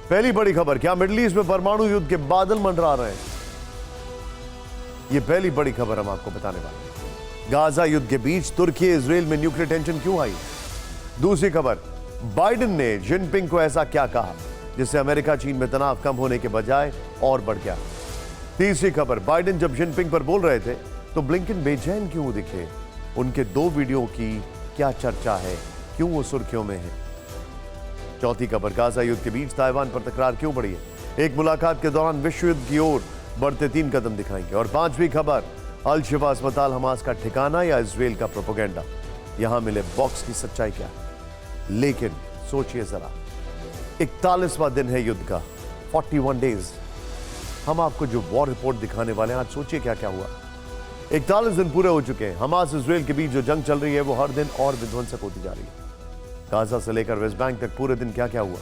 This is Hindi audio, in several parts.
पहली बड़ी खबर, क्या मिडिल ईस्ट में परमाणु युद्ध के बादल मंडरा रहे हैं? यह पहली बड़ी खबर हम आपको बताने वाले हैं। गाजा युद्ध के बीच तुर्की इजराइल में न्यूक्लियर टेंशन क्यों आई? दूसरी खबर, बाइडेन ने जिनपिंग को ऐसा क्या कहा जिससे अमेरिका चीन में तनाव कम होने के बजाय और बढ़ गया? तीसरी खबर, बाइडेन जब जिनपिंग पर बोल रहे थे तो ब्लिंकन बेचैन क्यों दिखे? उनके 2 वीडियो की क्या चर्चा है, क्यों वो सुर्खियों में है? चौथी खबर, गाजा युद्ध के बीच ताइवान पर तकरार क्यों बढ़ी है? एक मुलाकात के दौरान विश्व युद्ध की ओर बढ़ते 3 कदम दिखाएंगे। और पांचवी खबर, अल शिफा अस्पताल हमास का ठिकाना या इजराइल का प्रोपेगेंडा? यहां मिले बॉक्स की सच्चाई क्या है? लेकिन सोचिए जरा, 41वां दिन है युद्ध का, 41 डेज। हम आपको जो वॉर रिपोर्ट दिखाने वाले हैं, आज सोचिए क्या क्या हुआ। 41 दिन पूरे हो चुके हैं। हमास इजराइल के बीच जो जंग चल रही है वो हर दिन और विध्वंसक होती जा रही है। गाजा से लेकर वेस्ट बैंक तक पूरे दिन क्या क्या हुआ,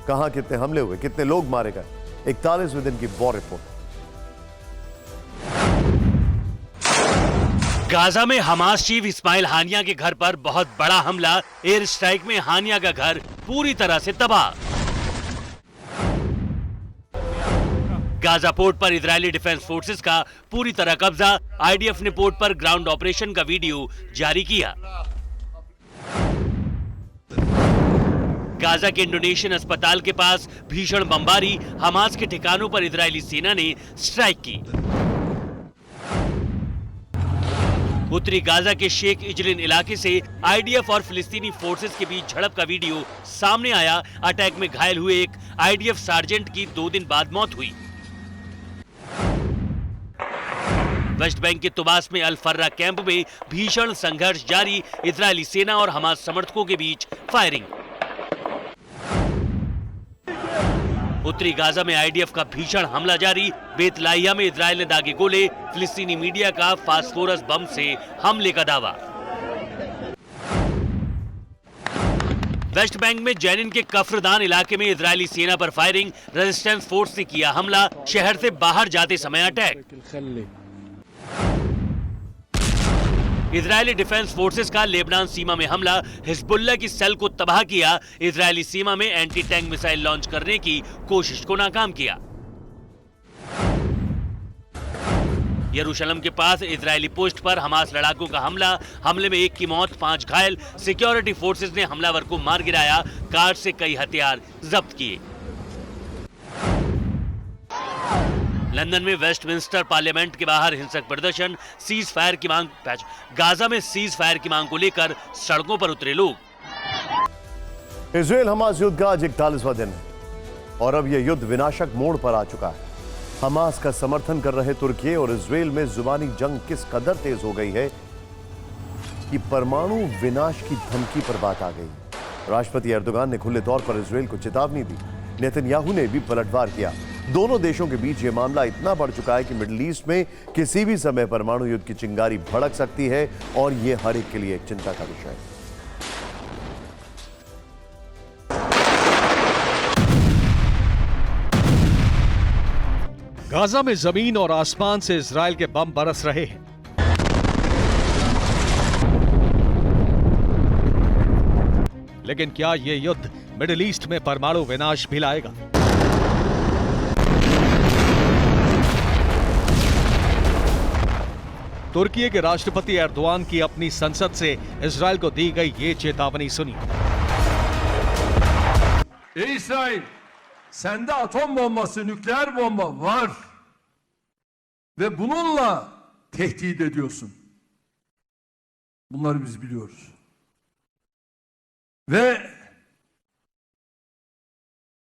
कहां कितने हमले हुए, कितने लोग मारे गए, 41वें दिन की वॉर रिपोर्ट। गाजा में हमास चीफ इस्माइल हानिया के घर पर बहुत बड़ा हमला, एयर स्ट्राइक में हानिया का घर पूरी तरह से तबाह। गाजा पोर्ट पर इजरायली डिफेंस फोर्सेस का पूरी तरह कब्जा, आईडीएफ ने पोर्ट पर ग्राउंड ऑपरेशन का वीडियो जारी किया। गाजा के इंडोनेशियन अस्पताल के पास भीषण बमबारी, हमास के ठिकानों पर इजरायली सेना ने स्ट्राइक की। उत्तरी गाजा के शेख इजलिन इलाके से आईडीएफ और फिलिस्तीनी फोर्सेस के बीच झड़प का वीडियो सामने आया। अटैक में घायल हुए एक आईडीएफ सार्जेंट की 2 दिन बाद मौत हुई। वेस्ट बैंक के तुबास में अल फर्रा कैंप में भीषण संघर्ष जारी, इजरायली सेना और हमास समर्थकों के बीच फायरिंग। उत्तरी गाजा में आईडीएफ का भीषण हमला जारी, बेतलाहिया में इजरायल ने दागे गोले, फिलिस्तीनी मीडिया का फास्फोरस बम से हमले का दावा। वेस्ट बैंक में जेनिन के कफ्रदान इलाके में इजरायली सेना पर फायरिंग, रेजिस्टेंस फोर्स ने किया हमला, शहर से बाहर जाते समय अटैक। इजरायली डिफेंस फोर्सेस का लेबनान सीमा में हमला, हिजबुल्लाह की सेल को तबाह किया, इजरायली सीमा में एंटी टैंक मिसाइल लॉन्च करने की कोशिश को नाकाम किया। यरूशलेम के पास इजरायली पोस्ट पर हमास लड़ाकों का हमला, हमले में 1 की मौत, 5 घायल, सिक्योरिटी फोर्सेस ने हमलावर को मार गिराया, कार से कई हथियार जब्त किए। लंदन में वेस्टमिंस्टर पार्लियामेंट के बाहर हिंसक प्रदर्शन, सीज फायर की मांग। गाजा में सीज फायर की मांग को लेकर सड़कों पर उतरे लोग। इजराइल हमास युद्ध का आज 41वां दिन है और अब यह युद्ध विनाशक मोड़ पर आ चुका है। हमास का समर्थन कर रहे तुर्की और इजराइल में जुबानी जंग किस कदर तेज हो गई है कि परमाणु विनाश की धमकी पर बात आ गई। राष्ट्रपति एर्दोगान ने खुले तौर पर इजराइल को चेतावनी दी, नेतन्याहू ने भी पलटवार किया। दोनों देशों के बीच यह मामला इतना बढ़ चुका है कि मिडिल ईस्ट में किसी भी समय परमाणु युद्ध की चिंगारी भड़क सकती है और यह हर एक के लिए एक चिंता का विषय है। गाजा में जमीन और आसमान से इजराइल के बम बरस रहे हैं। लेकिन क्या यह युद्ध मिडिल ईस्ट में परमाणु विनाश भी लाएगा? तुर्की के राष्ट्रपति एर्दोगान की अपनी संसद से इजराइल को दी गई ये चेतावनी सुनिए। İsrail, sende atom bombası, nükleer bomba var ve bununla tehdit ediyorsun. Bunları biz biliyoruz. Ve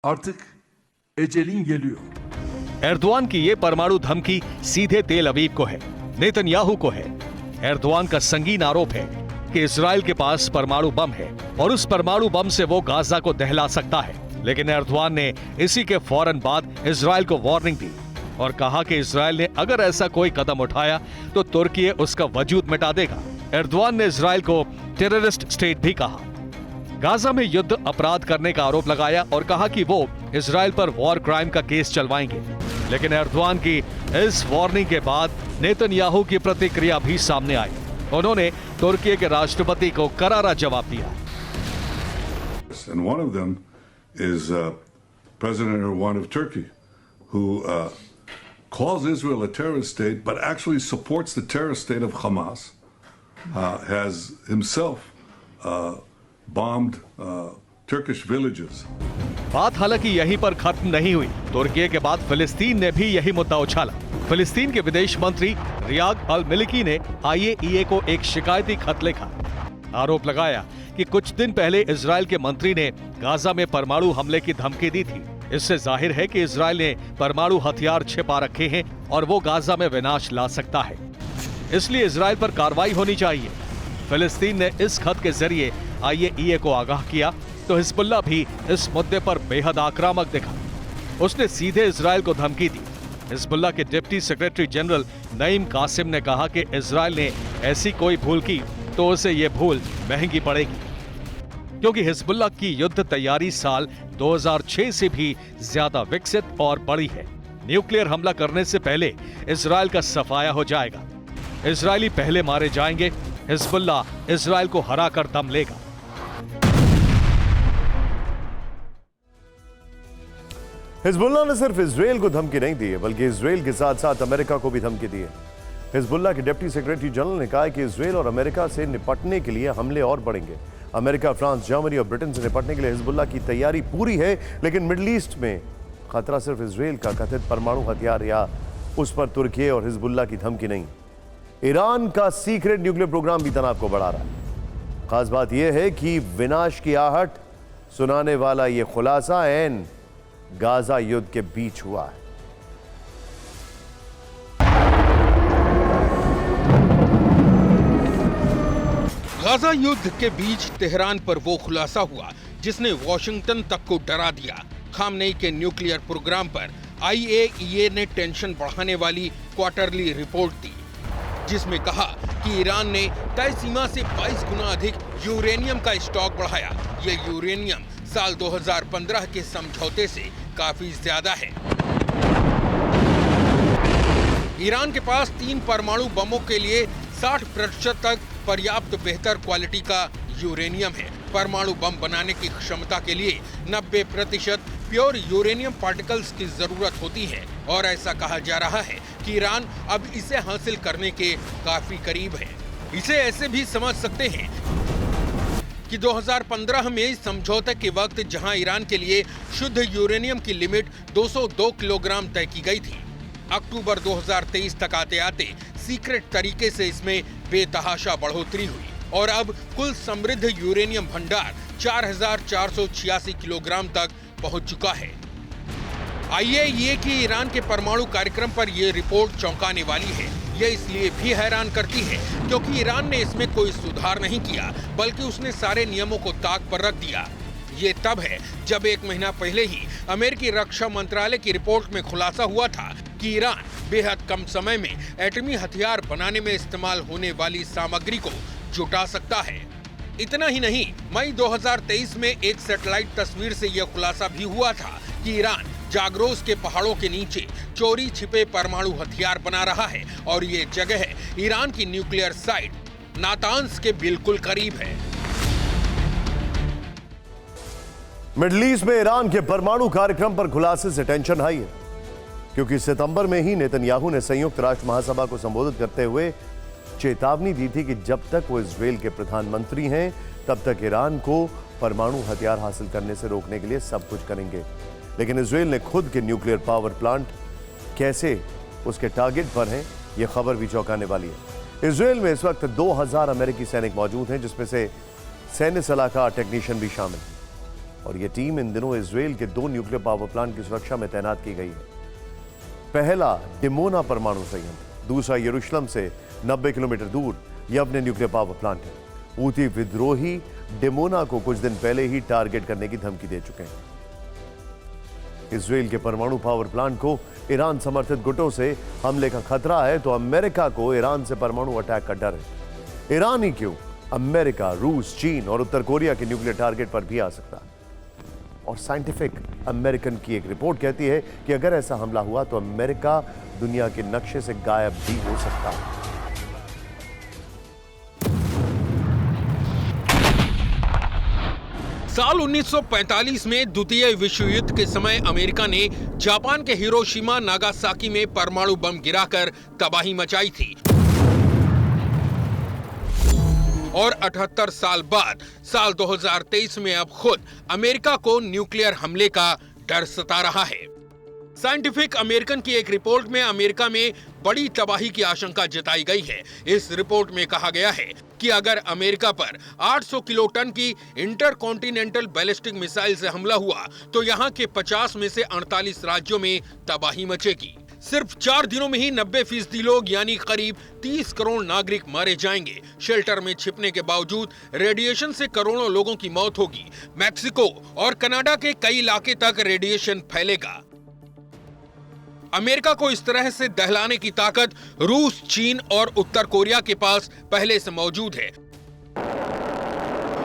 artık ecelin geliyor. Erdogan की ये परमाणु धमकी सीधे तेल अवीव को है, नेतन्याहू को है। एर्दोगान का संगीन आरोप है कि इजराइल के पास परमाणु बम है और उस परमाणु बम से वो गाजा को दहला सकता है। लेकिन एर्दोगान ने इसी के फौरन बाद इजराइल को वार्निंग दी और कहा कि इजराइल ने अगर ऐसा कोई कदम उठाया तो तुर्की उसका वजूद मिटा देगा। एर्दोगान ने इजराइल को टेररिस्ट स्टेट भी कहा। गाजा में युद्ध अपराध करने का आरोप लगाया और कहा कि वो इजराइल पर वॉर क्राइम का केस चलवाएंगे। लेकिन एर्दोगान की इस वार्निंग के बाद नेतन्याहू की प्रतिक्रिया भी सामने आई। उन्होंने तुर्की के राष्ट्रपति को करारा जवाब दिया। And one of them is President Erdogan of Turkey, who calls Israel a terrorist state, but actually supports the terrorist state of Hamas, has himself bombed Turkish villages. बात हालांकि यहीं पर खत्म नहीं हुई। तुर्की के बाद फिलिस्तीन ने भी यही मुद्दा उछाला। फिलिस्तीन के विदेश मंत्री रियाद अल मलिकी ने IAEA को एक शिकायती खत लिखा। आरोप लगाया कि कुछ दिन पहले इजरायल के मंत्री ने गाजा में परमाणु हमले की धमकी दी थी। इससे जाहिर है कि इजरायल ने परमाणु हथियार छिपा रखे हैं और वो गाजा में विनाश ला सकता है, इसलिए इजरायल पर कार्रवाई होनी चाहिए। फिलिस्तीन ने इस खत के जरिए IAEA को आगाह किया तो हिजबुल्लाह भी इस मुद्दे पर बेहद आक्रामक दिखा। उसने सीधे इजरायल को धमकी दी। हिजबुल्लाह के deputy secretary general Naim Qassem ने कहा कि इजरायल ने ऐसी कोई भूल की तो उसे ये भूल महंगी पड़ेगी, क्योंकि हिजबुल्लाह की युद्ध तैयारी साल 2006 से भी ज्यादा विकसित और बड़ी है। न्यूक्लियर हमला करने से पहले इजरायल का सफाया हो जाएगा। इजरायली पहले मारे जाएंगे, हिजबुल्लाह इजरायल को हराकर दम लेगा। हिजबुल्लाह ने सिर्फ इजरायल को धमकी नहीं दी है, बल्कि इजरायल के साथ साथ अमेरिका को भी धमकी दी है। हिजबुल्लाह के डिप्टी सेक्रेटरी जनरल ने कहा है कि इजरायल और अमेरिका से निपटने के लिए हमले और बढ़ेंगे। अमेरिका, फ्रांस, जर्मनी और ब्रिटेन से निपटने के लिए हिजबुल्लाह की तैयारी पूरी है, लेकिन मिडिल ईस्ट में खतरा सिर्फ इजरायल का कथित परमाणु हथियार या उस पर तुर्की और हिजबुल्लाह की धमकी नहीं। ईरान का सीक्रेट न्यूक्लियर प्रोग्राम भी तनाव को बढ़ा रहा है। खास बात यह है कि विनाश की आहट सुनाने वाला यह खुलासा एन गाजा युद्ध के बीच हुआ है। गाजा युद्ध के बीच तेहरान पर वो खुलासा हुआ जिसने वॉशिंगटन तक को डरा दिया। खामनेई के न्यूक्लियर प्रोग्राम पर IAEA ने टेंशन बढ़ाने वाली क्वार्टरली रिपोर्ट दी, जिसमें कहा कि ईरान ने तय सीमा से 22 गुना अधिक यूरेनियम का स्टॉक बढ़ाया। ये यूरेनियम साल 2015 के समझौते से काफी ज्यादा है। ईरान के पास 3 परमाणु बमों के लिए 60% तक पर्याप्त बेहतर क्वालिटी का यूरेनियम है। परमाणु बम बनाने की क्षमता के लिए 90% प्योर यूरेनियम पार्टिकल्स की जरूरत होती है और ऐसा कहा जा रहा है कि ईरान अब इसे हासिल करने के काफी करीब है। इसे ऐसे भी समझ सकते हैं कि 2015 में समझौते के वक्त जहां ईरान के लिए शुद्ध यूरेनियम की लिमिट 202 किलोग्राम तय की गई थी, अक्टूबर 2023 तक आते आते सीक्रेट तरीके से इसमें बेतहाशा बढ़ोतरी हुई और अब कुल समृद्ध यूरेनियम भंडार 4486 किलोग्राम तक पहुंच चुका है। IAEA की ईरान के परमाणु कार्यक्रम पर यह रिपोर्ट चौंकाने वाली है। यह इसलिए भी हैरान करती है क्योंकि ईरान ने इसमें कोई सुधार नहीं किया, बल्कि उसने सारे नियमों को ताक पर रख दिया। ये तब है जब 1 महीना पहले ही अमेरिकी रक्षा मंत्रालय की रिपोर्ट में खुलासा हुआ था कि ईरान बेहद कम समय में एटमी हथियार बनाने में इस्तेमाल होने वाली सामग्री को जुटा सकता है। इतना ही नहीं, मई 2023 में एक सैटेलाइट तस्वीर से यह खुलासा भी हुआ था कि ईरान जाग्रोस के पहाड़ों के नीचे चोरी छिपे परमाणु हथियार बना रहा है और ये जगह ईरान की न्यूक्लियर साइट नातांज के बिल्कुल करीब है। मिडिल ईस्ट में ईरान के परमाणु कार्यक्रम पर खुलासे से टेंशन हाई है, क्योंकि सितंबर में ही नेतन्याहू ने संयुक्त राष्ट्र महासभा को संबोधित करते हुए चेतावनी दी थी कि जब तक वो इजरायल के प्रधानमंत्री हैं तब तक ईरान को परमाणु हथियार हासिल करने से रोकने के लिए सब कुछ करेंगे। लेकिन इजरायल ने खुद के न्यूक्लियर पावर प्लांट कैसे उसके टारगेट पर हैं, यह खबर भी चौंकाने वाली है। इजरायल में इस वक्त 2000 अमेरिकी सैनिक मौजूद हैं, जिसमें से सैन्य सलाहकार टेक्नीशियन भी शामिल हैं। और यह टीम इन दिनों इजरायल के 2 न्यूक्लियर पावर प्लांट की सुरक्षा में तैनात की गई है। पहला डिमोना परमाणु संयंत्र, दूसरा यरूशलेम से 90 किलोमीटर दूर यवने न्यूक्लियर पावर प्लांट है। हूथी विद्रोही डिमोना को कुछ दिन पहले ही टारगेट करने की धमकी दे चुके हैं। इजरायल के परमाणु पावर प्लांट को ईरान समर्थित गुटों से हमले का खतरा है, तो अमेरिका को ईरान से परमाणु अटैक का डर है। ईरान ही क्यों, अमेरिका, रूस, चीन और उत्तर कोरिया के न्यूक्लियर टारगेट पर भी आ सकता है। और साइंटिफिक अमेरिकन की एक रिपोर्ट कहती है कि अगर ऐसा हमला हुआ तो अमेरिका दुनिया के नक्शे से गायब भी हो सकता है। साल 1945 में द्वितीय विश्व युद्ध के समय अमेरिका ने जापान के हिरोशिमा नागासाकी में परमाणु बम गिराकर तबाही मचाई थी और 78 साल बाद साल 2023 में अब खुद अमेरिका को न्यूक्लियर हमले का डर सता रहा है। साइंटिफिक अमेरिकन की एक रिपोर्ट में अमेरिका में बड़ी तबाही की आशंका जताई गई है। इस रिपोर्ट में कहा गया है कि अगर अमेरिका पर 800 किलोटन की इंटरकॉन्टिनेंटल बैलिस्टिक मिसाइल से हमला हुआ तो यहां के 50 में से 48 राज्यों में तबाही मचेगी। सिर्फ 4 दिनों में ही 90% लोग यानी करीब 30 करोड़ नागरिक मारे जाएंगे। शेल्टर में छिपने के बावजूद रेडिएशन से करोड़ों लोगों की मौत होगी। मैक्सिको और कनाडा के कई इलाके तक रेडिएशन फैलेगा। अमेरिका को इस तरह से दहलाने की ताकत रूस, चीन और उत्तर कोरिया के पास पहले से मौजूद है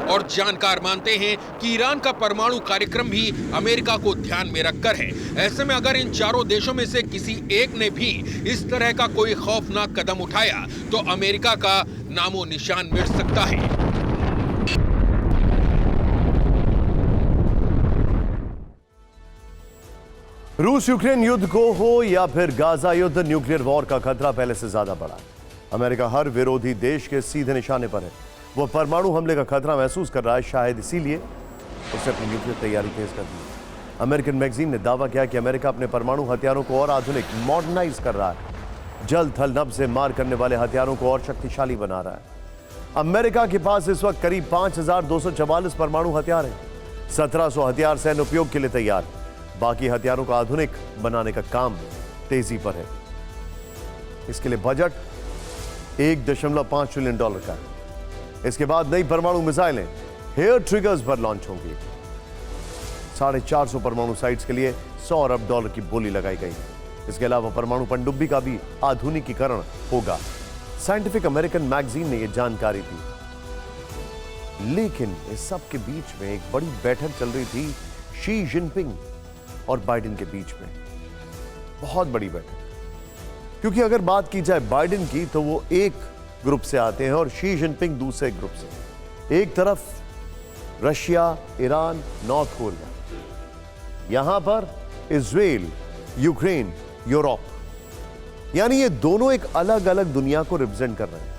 और जानकार मानते हैं कि ईरान का परमाणु कार्यक्रम भी अमेरिका को ध्यान में रखकर है। ऐसे में अगर इन चारों देशों में से किसी एक ने भी इस तरह का कोई खौफनाक कदम उठाया तो अमेरिका का नामो निशान मिट सकता है। रूस यूक्रेन युद्ध को हो या फिर गाजा युद्ध, न्यूक्लियर वॉर का खतरा पहले से ज्यादा बढ़ा है। अमेरिका हर विरोधी देश के सीधे निशाने पर है। वो परमाणु हमले का खतरा महसूस कर रहा है, शायद इसीलिए उसने अपनी न्यूक्लियर तैयारी तेज कर दी। अमेरिकन मैगजीन ने दावा किया कि अमेरिका अपने परमाणु हथियारों को और आधुनिक, मॉडर्नाइज कर रहा है। जल थल नभ से मार करने वाले हथियारों को और शक्तिशाली बना रहा है। अमेरिका के पास इस वक्त करीब 5244 परमाणु हथियार हैं। 1700 हथियार सैन्य उपयोग के लिए तैयार है। बाकी हथियारों को आधुनिक बनाने का काम तेजी पर है। इसके लिए बजट $1.5 ट्रिलियन का है। इसके बाद नई परमाणु मिसाइलें हेयर ट्रिगर्स पर लॉन्च होंगी। 450 परमाणु साइट्स के लिए $100 अरब की बोली लगाई गई। इसके अलावा परमाणु पनडुब्बी का भी आधुनिकीकरण होगा। साइंटिफिक अमेरिकन मैगजीन ने यह जानकारी दी। लेकिन इस सब के बीच में एक बड़ी बैठक चल रही थी शी जिनपिंग और बाइडेन के बीच में। बहुत बड़ी बैठक, क्योंकि अगर बात की जाए बाइडेन की तो वो एक ग्रुप से आते हैं और शी जिनपिंग दूसरे ग्रुप से। एक तरफ रशिया, ईरान, नॉर्थ कोरिया, यहां पर इजराइल, यूक्रेन, यूरोप, यानी ये दोनों एक अलग अलग दुनिया को रिप्रेजेंट कर रहे हैं।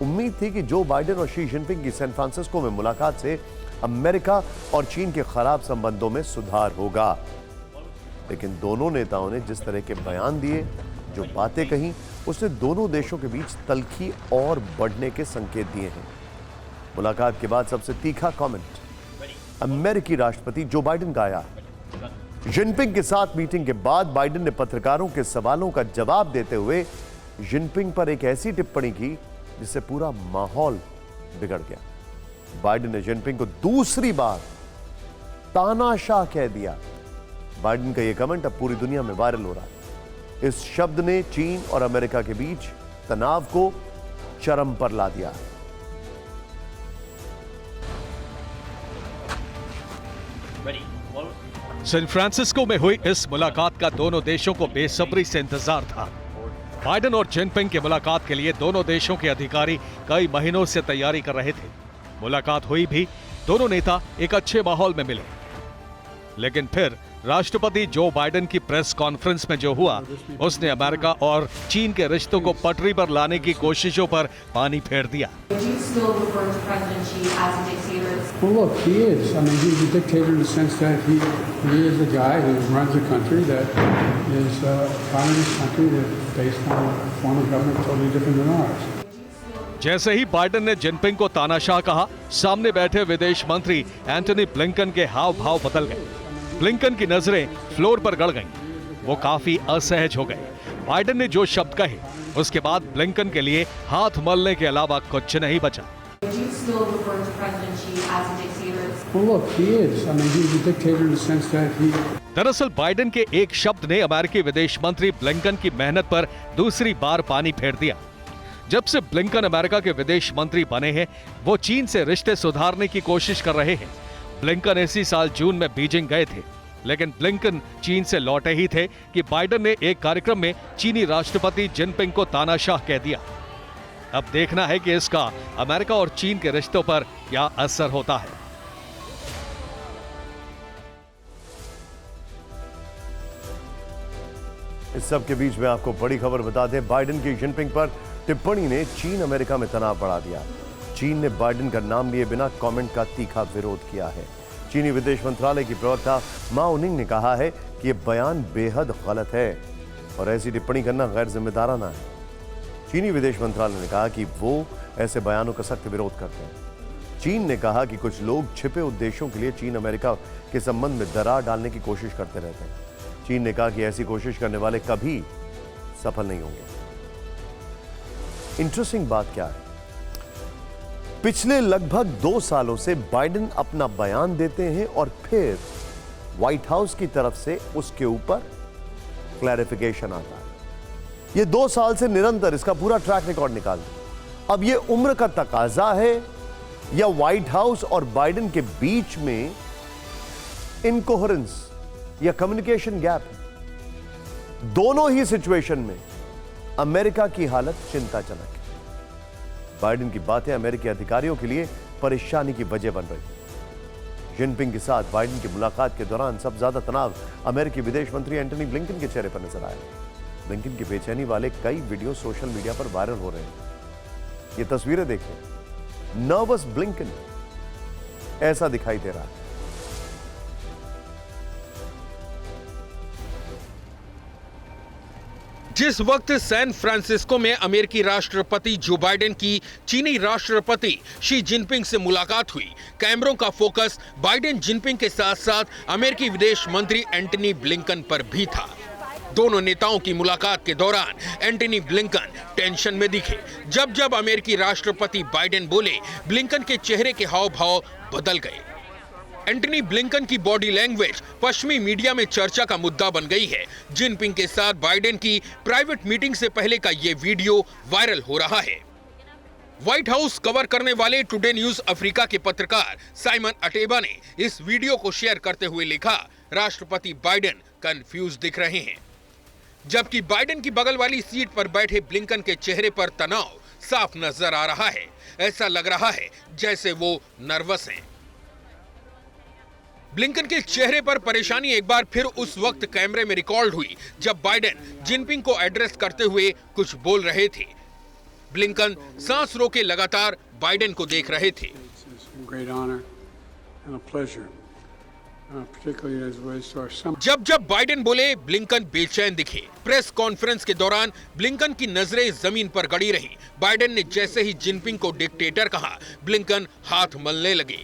उम्मीद थी कि जो बाइडेन और शी जिनपिंग की सैन फ्रांसिस्को में मुलाकात से अमेरिका और चीन के खराब संबंधों में सुधार होगा, लेकिन दोनों नेताओं ने जिस तरह के बयान दिए, जो बातें कही, उसने दोनों देशों के बीच तल्खी और बढ़ने के संकेत दिए हैं। मुलाकात के बाद सबसे तीखा कमेंट अमेरिकी राष्ट्रपति जो बाइडेन का आया। जिनपिंग के साथ मीटिंग के बाद बाइडेन ने पत्रकारों के सवालों का जवाब देते हुए जिनपिंग पर एक ऐसी टिप्पणी की जिससे पूरा माहौल बिगड़ गया। बाइडेन ने जिनपिंग को दूसरी बार तानाशाह कह दिया। बाइडेन का यह कमेंट अब पूरी दुनिया में वायरल हो रहा है। इस शब्द ने चीन और अमेरिका के बीच तनाव को चरम पर ला दिया। सैन फ्रांसिस्को में हुई इस मुलाकात का दोनों देशों को बेसब्री से इंतजार था। बाइडेन और जिनपिंग की मुलाकात के लिए दोनों देशों के अधिकारी कई महीनों से तैयारी कर रहे थे। मुलाकात हुई भी, दोनों नेता एक अच्छे माहौल में मिले, लेकिन फिर राष्ट्रपति जो बाइडेन की प्रेस कॉन्फ्रेंस में जो हुआ, उसने अमेरिका और चीन के रिश्तों को पटरी पर लाने की कोशिशों पर पानी फेर दिया। Well, look, he is. I mean, he's a dictator in the sense that he is a guy who runs a country that is a communist country that's based on a form of government totally different than ours. जैसे ही बाइडेन ने जिनपिंग को तानाशाह कहा, सामने बैठे विदेश मंत्री एंटनी ब्लिंकन के हाव भाव बदल गए। ब्लिंकन की नजरें फ्लोर पर गड़ गईं। वो काफी असहज हो गए। बाइडेन ने जो शब्द कहे, उसके बाद ब्लिंकन के लिए हाथ मलने के अलावा कुछ नहीं बचा। Well, look, he is. I mean, he's a dictator in the sense that he. दरअसल बाइडेन के एक शब्द ने अमेरिकी विदेश मंत्री ब्लिंकन की मेहनत पर दूसरी बार पानी फेर दिया। जब से ब्लिंकन अमेरिका के विदेश मंत्री बने हैं, वो चीन से रिश्ते सुधारने की कोशिश कर रहे हैं। ब्लिंकन इसी साल जून में बीजिंग गए थे, लेकिन ब्लिंकन चीन से लौटे ही थे कि बाइडेन ने एक कार्यक्रम में चीनी राष्ट्रपति जिनपिंग को तानाशाह कह दिया। अब देखना है कि इसका अमेरिका और चीन के रिश्तों पर क्या असर होता है। इस सब के बीच में आपको बड़ी खबर बता दें, बाइडेन की जिनपिंग पर टिप्पणी ने चीन अमेरिका में तनाव बढ़ा दिया। चीन ने बाइडेन का नाम लिए बिना कमेंट का तीखा विरोध किया है। चीनी विदेश मंत्रालय की प्रवक्ता माओ निंग ने कहा है कि यह बयान बेहद गलत है और ऐसी टिप्पणी करना गैर जिम्मेदाराना है। चीनी विदेश मंत्रालय ने कहा कि वो ऐसे बयानों का सख्त विरोध करते हैं। चीन ने कहा कि कुछ लोग छिपे उद्देश्यों के लिए चीन अमेरिका के संबंध में दरार डालने की कोशिश करते रहते हैं। चीन ने कहा कि ऐसी कोशिश करने वाले कभी सफल नहीं होंगे। इंटरेस्टिंग बात क्या है, पिछले लगभग 2 सालों से बाइडेन अपना बयान देते हैं और फिर व्हाइट हाउस की तरफ से उसके ऊपर क्लैरिफिकेशन आता है। ये 2 साल से निरंतर इसका पूरा ट्रैक रिकॉर्ड निकाल दिया। अब ये उम्र का तकाजा है या व्हाइट हाउस और बाइडेन के बीच में इनकोहेरेंस या कम्युनिकेशन गैप है? दोनों ही सिचुएशन में अमेरिका की हालत चिंताजनक है। बाइडेन की बातें अमेरिकी अधिकारियों के लिए परेशानी की वजह बन रही है। जिनपिंग के साथ बाइडेन की मुलाकात के दौरान सबसे ज्यादा तनाव अमेरिकी विदेश मंत्री एंटनी ब्लिंकन के चेहरे पर नजर आया। ब्लिंकन की बेचैनी वाले कई वीडियो सोशल मीडिया पर वायरल हो रहे हैं। ये तस्वीरें देखिए, नर्वस ब्लिंकन ऐसा दिखाई दे रहा है। जिस वक्त सैन फ्रांसिस्को में अमेरिकी राष्ट्रपति जो बाइडेन की चीनी राष्ट्रपति शी जिनपिंग से मुलाकात हुई, कैमरों का फोकस बाइडेन जिनपिंग के साथ साथ अमेरिकी विदेश मंत्री एंटनी ब्लिंकन पर भी था। दोनों नेताओं की मुलाकात के दौरान एंटनी ब्लिंकन टेंशन में दिखे। जब जब अमेरिकी राष्ट्रपति बाइडेन बोले, ब्लिंकन के चेहरे के हाव भाव बदल गए। एंटनी ब्लिंकन की बॉडी लैंग्वेज पश्चिमी मीडिया में चर्चा का मुद्दा बन गई है। जिनपिंग के साथ बाइडेन की प्राइवेट मीटिंग से पहले का ये वीडियो वायरल हो रहा है। व्हाइट हाउस कवर करने वाले टुडे न्यूज अफ्रीका के पत्रकार साइमन अटेबा ने इस वीडियो को शेयर करते हुए लिखा, राष्ट्रपति बाइडेन कंफ्यूज दिख रहे हैं। जबकि बाइडेन की बगल वाली सीट पर बैठे ब्लिंकन के चेहरे पर तनाव साफ नजर आ रहा है। ऐसा लग रहा है जैसे वो नर्वस हैं। ब्लिंकन के चेहरे पर परेशानी एक बार फिर उस वक्त कैमरे में रिकॉर्ड हुई जब बाइडेन जिनपिंग को एड्रेस करते हुए कुछ बोल रहे थे। ब्लिंकन सांस रोके लगातार बाइडेन को देख रहे थे। जब जब बाइडेन बोले, ब्लिंकन बेचैन दिखे। प्रेस कॉन्फ्रेंस के दौरान ब्लिंकन की नजरें जमीन पर गड़ी रहीं। बाइडेन ने जैसे ही जिनपिंग को डिक्टेटर कहा, ब्लिंकन हाथ मलने लगे।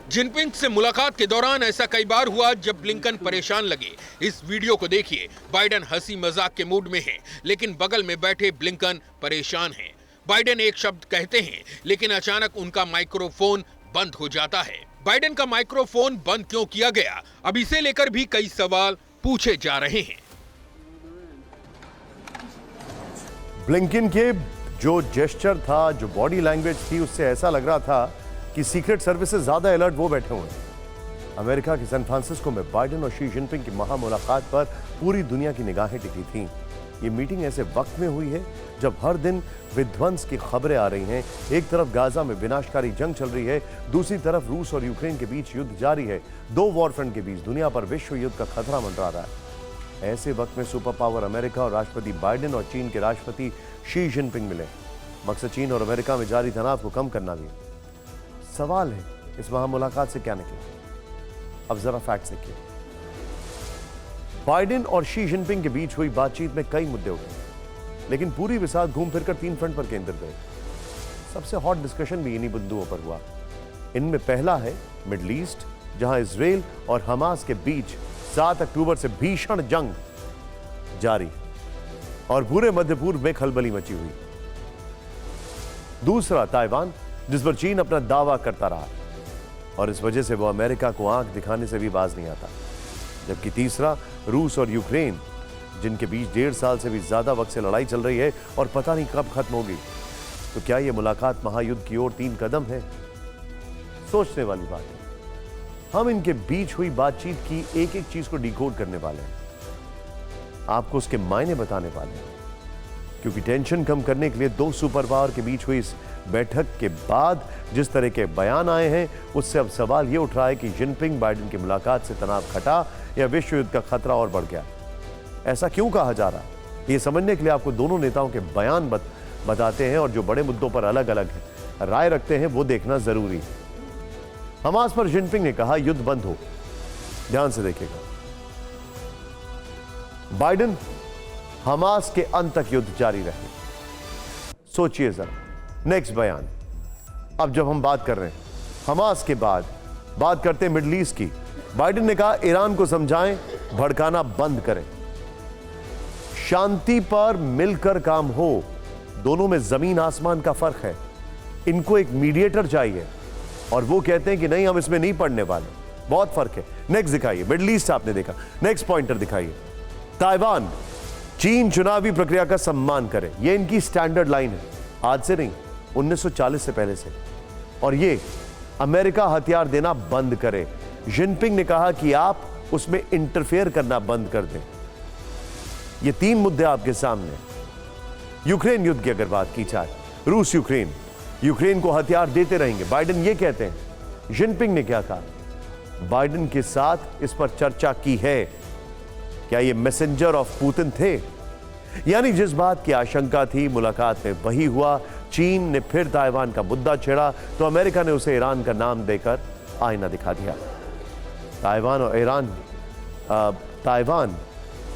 जिनपिंग से मुलाकात के दौरान ऐसा कई बार हुआ जब ब्लिंकन परेशान लगे। इस वीडियो को देखिए, बाइडेन हंसी मजाक के मूड में हैं, लेकिन बगल में बैठे ब्लिंकन परेशान हैं। बाइडेन एक शब्द कहते हैं, लेकिन अचानक उनका माइक्रोफोन बंद हो जाता है। बाइडेन का माइक्रोफोन बंद क्यों किया गया, अब इसे लेकर भी कई सवाल पूछे जा रहे हैं। ब्लिंकन के जो जेस्चर था, जो बॉडी लैंग्वेज थी, उससे ऐसा लग रहा था कि सीक्रेट सर्विस से ज्यादा अलर्ट वो बैठे हुए हैं। अमेरिका के सैन फ्रांसिस्को में बाइडेन और शी जिनपिंग की महामुलाकात पर पूरी दुनिया की निगाहें टिकी थीं। ये मीटिंग ऐसे वक्त में हुई है जब हर दिन विध्वंस की खबरें आ रही हैं। एक तरफ गाजा में विनाशकारी जंग चल रही है, दूसरी तरफ रूस और यूक्रेन के बीच युद्ध जारी है। 2 वॉर फ्रंट के बीच दुनिया पर विश्व युद्ध का खतरा मंडरा रहा है। ऐसे वक्त में सुपर पावर अमेरिका और राष्ट्रपति बाइडेन और चीन के राष्ट्रपति शी जिनपिंग मिले। मकसद चीन और अमेरिका में जारी तनाव को कम करना भी। सवाल है, इस महामुलाकात से क्या निकला? अब जरा फैक्ट्स देखिए। बाइडेन और शी जिनपिंग के बीच हुई बातचीत में कई मुद्दे उठे, लेकिन पूरी विसात घूम फिरकर 3 फ्रंट पर केंद्रित रहे। सबसे हॉट डिस्कशन भी इन्हीं बिंदुओं पर हुआ। इनमें पहला है मिडिल ईस्ट, जहां इजराइल और हमास के बीच 7 अक्टूबर से भीषण जंग जारी और पूरे मध्य पूर्व में खलबली मची हुई। दूसरा ताइवान, जिस पर चीन अपना दावा करता रहा और इस वजह से वो अमेरिका को आंख दिखाने से भी बाज नहीं आता। जबकि तीसरा रूस और यूक्रेन, जिनके बीच 1.5 साल से भी ज्यादा वक्त से लड़ाई चल रही है और पता नहीं कब खत्म होगी। तो क्या यह मुलाकात महायुद्ध की ओर 3 कदम है? सोचने वाली बात है। हम इनके बीच हुई बातचीत की एक एक चीज को डिकोड करने वाले हैं, आपको उसके मायने बताने वाले हैं, क्योंकि टेंशन कम करने के लिए दो सुपर पावर के बीच हुई इस बैठक के बाद जिस तरह के बयान आए हैं, उससे अब सवाल ये उठ रहा है कि जिनपिंग बाइडेन की मुलाकात से तनाव घटा या विश्व युद्ध का खतरा और बढ़ गया। ऐसा क्यों कहा जा रहा है, ये समझने के लिए आपको दोनों नेताओं के बयान बताते हैं और जो बड़े मुद्दों पर अलग अलग राय रखते हैं वो देखना जरूरी है। हमास पर जिनपिंग ने कहा युद्ध बंद हो। ध्यान से देखिएगा, बाइडेन हमास के अंत तक युद्ध जारी रहे। सोचिए जरा नेक्स्ट बयान। अब जब हम बात कर रहे हैं हमास के बाद, बात करते हैं मिडिल ईस्ट की। बाइडेन ने कहा ईरान को समझाएं, भड़काना बंद करें, शांति पर मिलकर काम हो। दोनों में जमीन आसमान का फर्क है। इनको एक मीडिएटर चाहिए और वो कहते हैं कि नहीं, हम इसमें नहीं पड़ने वाले। बहुत फर्क है। नेक्स्ट दिखाइए, मिडिल ईस्ट आपने देखा। नेक्स्ट पॉइंटर दिखाइए, ताइवान। चीन चुनावी प्रक्रिया का सम्मान करे, ये इनकी स्टैंडर्ड लाइन है, आज से नहीं 1940 से पहले से। और ये अमेरिका हथियार देना बंद करे। जिनपिंग ने कहा कि आप उसमें इंटरफेयर करना बंद कर दें। ये तीन मुद्दे आपके सामने। यूक्रेन युद्ध की अगर बात की जाए, रूस यूक्रेन को हथियार देते रहेंगे, बाइडेन ये कहते हैं। जिनपिंग ने क्या कहा, बाइडेन के साथ इस पर चर्चा की है। क्या ये मैसेंजर ऑफ पुतिन थे? यानी जिस बात की आशंका थी मुलाकात में वही हुआ। चीन ने फिर ताइवान का मुद्दा छेड़ा तो अमेरिका ने उसे ईरान का नाम देकर आईना दिखा दिया। ताइवान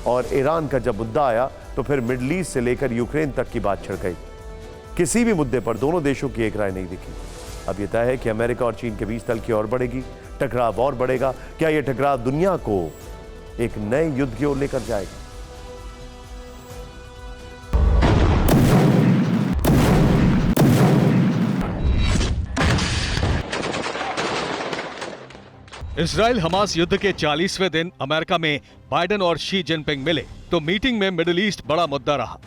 और ईरान का जब मुद्दा आया तो फिर मिडिल ईस्ट से लेकर यूक्रेन तक की बात छिड़ गई। किसी भी मुद्दे पर दोनों देशों की एक राय नहीं दिखी। अब यह तय है कि अमेरिका और चीन के बीच तलखी और बढ़ेगी, टकराव और बढ़ेगा। क्या यह टकराव दुनिया को एक नए युद्ध की ओर लेकर जाएगा? इजराइल हमास युद्ध के 40वें दिन अमेरिका में बाइडेन और शी जिनपिंग मिले तो मीटिंग में मिडिल ईस्ट बड़ा मुद्दा रहा।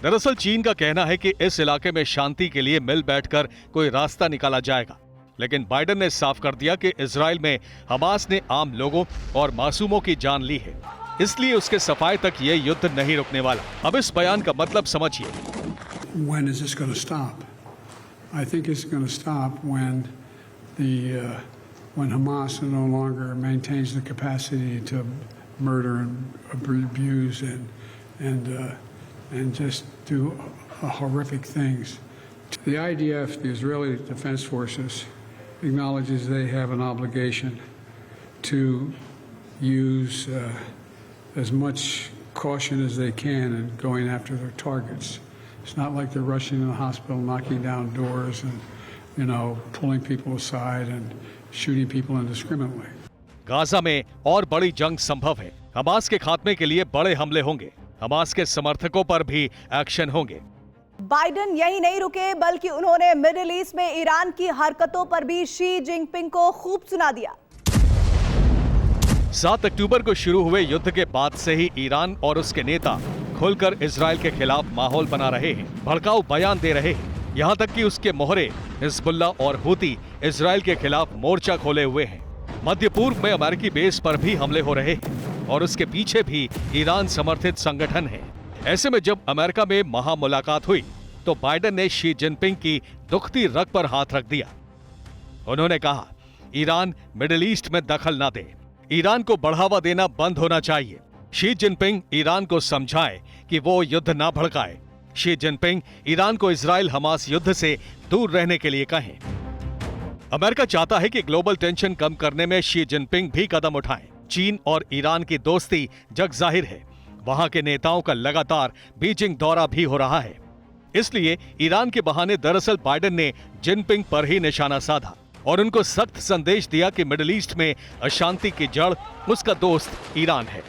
दरअसल चीन का कहना है कि इस इलाके में शांति के लिए मिल बैठकर कोई रास्ता निकाला जाएगा, लेकिन बाइडेन ने साफ कर दिया कि इजराइल में हमास ने आम लोगों और मासूमों की जान ली है, इसलिए उसके सफाई तक ये युद्ध नहीं रुकने वाला। अब इस बयान का मतलब समझिए। When is this going to stop? I think it's going to stop when Hamas no longer maintains the capacity to murder and abuse and just do horrific things. The IDF, the Israeli Defense Forces, acknowledges they have an obligation to use as much caution as they can in going after their targets. It's not like they're rushing in the hospital, knocking down doors and, pulling people aside and shooting people indiscriminately. Gaza में और बड़ी जंग संभव है। हमास के खात्मे के लिए बड़े हमले होंगे, हमास के समर्थकों पर भी एक्शन होंगे। बाइडेन यही नहीं रुके बल्कि उन्होंने मिडिल ईस्ट में ईरान की हरकतों पर भी शी जिनपिंग को खूब सुना दिया। 7 अक्टूबर को शुरू हुए युद्ध के बाद से ही ईरान और उसके नेता खुलकर इजराइल के खिलाफ माहौल बना रहे हैं, भड़काऊ बयान दे रहे हैं। यहाँ तक कि उसके मोहरे हिजबुल्ला और हूती इजराइल के खिलाफ मोर्चा खोले हुए हैं। मध्य पूर्व में अमेरिकी बेस पर भी हमले हो रहे हैं और उसके पीछे भी ईरान समर्थित संगठन है। ऐसे में जब अमेरिका में महामुलाकात हुई तो बाइडेन ने शी जिनपिंग की दुखती रग पर हाथ रख दिया। उन्होंने कहा ईरान मिडिल ईस्ट में दखल ना दे, ईरान को बढ़ावा देना बंद होना चाहिए। शी जिनपिंग ईरान को समझाए कि वो युद्ध ना भड़काए। शी जिनपिंग ईरान को इजराइल हमास युद्ध से दूर रहने के लिए कहें। अमेरिका चाहता है कि ग्लोबल टेंशन कम करने में शी जिनपिंग भी कदम उठाएं। चीन और ईरान की दोस्ती जग जाहिर है। वहां के नेताओं का लगातार बीजिंग दौरा भी हो रहा है। इसलिए ईरान के बहाने दरअसल बाइडेन ने जिनपिंग पर ही निशाना साधा और उनको सख्त संदेश दिया कि मिडिल ईस्ट में अशांति की जड़ उसका दोस्त ईरान है।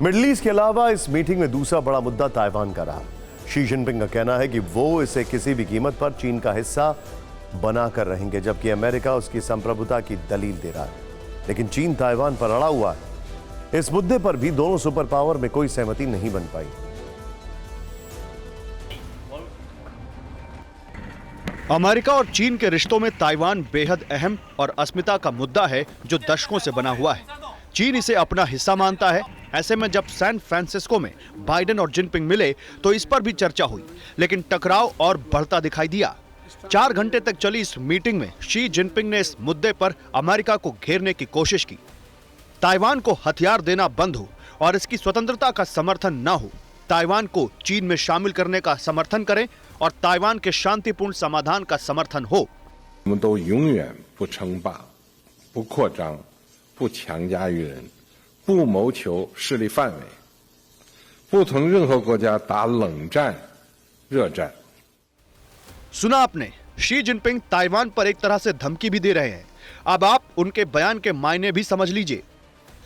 मिडिल ईस्ट के अलावा इस मीटिंग में दूसरा बड़ा मुद्दा ताइवान का रहा। शी जिनपिंग का कहना है कि वो इसे किसी भी कीमत पर चीन का हिस्सा बनाकर रहेंगे, जबकि अमेरिका उसकी संप्रभुता की दलील दे रहा है। लेकिन चीन ताइवान पर अड़ा हुआ है। इस मुद्दे पर भी दोनों सुपर पावर में कोई सहमति नहीं बन पाई। अमेरिका और चीन के रिश्तों में ताइवान बेहद अहम और अस्मिता का मुद्दा है जो दशकों से बना हुआ है। चीन इसे अपना हिस्सा मानता है ऐसे में जब सैन फ्रांसिस्को में बाइडेन और जिनपिंग मिले तो इस पर भी चर्चा हुई, लेकिन टकराव और बढ़ता दिखाई दिया। 4 घंटे तक चली इस मीटिंग में शी जिनपिंग ने इस मुद्दे पर अमेरिका को घेरने की कोशिश की। ताइवान को हथियार देना बंद हो और इसकी स्वतंत्रता का समर्थन न हो, ताइवान को चीन में शामिल करने का समर्थन करें और ताइवान के शांतिपूर्ण समाधान का समर्थन हो। 我们都永远不称霸、不扩张、不强加于人、不谋求势力范围、不同任何国家打冷战、热战。 सुना आपने, शी जिनपिंग ताइवान पर एक तरह से धमकी भी दे रहे हैं। अब आप उनके बयान के मायने भी समझ लीजिए।